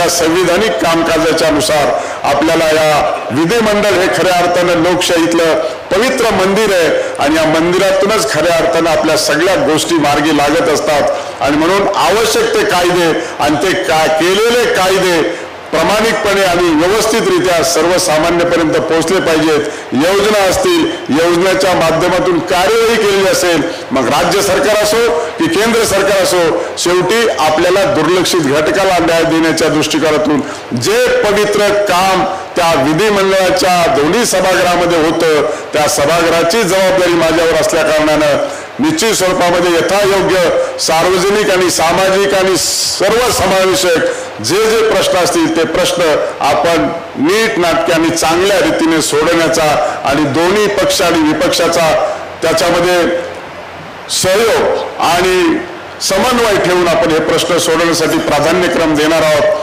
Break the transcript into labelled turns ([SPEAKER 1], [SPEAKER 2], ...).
[SPEAKER 1] या संविधानिक कामकाजाच्या नुसार आपल्याला या विधिमंडळ हे खऱ्या अर्थानं लोकशाहीतलं पवित्र मंदिर आहे आणि या मंदिरातूनच खऱ्या अर्थानं आपल्या सगळ्या गोष्टी मार्गी लागत असतात आणि म्हणून आवश्यक ते कायदे आणि ते केलेले कायदे प्रामाणिकपणे आणि व्यवस्थितरित्या सर्वसामान्यपर्यंत पोहोचले पाहिजेत। योजना असतील, योजनेच्या माध्यमातून कार्यवाही केली असेल, मग राज्य सरकार असो की केंद्र सरकार असो, शेवटी आपल्याला दुर्लक्षित घटकाला न्याय देण्याच्या दृष्टिकोनातून जे पवित्र काम त्या विधिमंडळाच्या दोन्ही सभागृहामध्ये होतं, त्या सभागृहाची जबाबदारी माझ्यावर असल्या कारणानं निश्चित स्वरूपामध्ये यथायोग्य सार्वजनिक आणि सामाजिक आणि सर्वसमावेशक जे जे प्रश्न असतील ते प्रश्न आपण नीट नाटके आणि चांगल्या रीतीने सोडवण्याचा आणि दोन्ही पक्ष आणि विपक्षाचा त्याच्यामध्ये सहयोग आणि समन्वय ठेवून आपण हे प्रश्न सोडवण्यासाठी प्राधान्यक्रम देणार आहोत।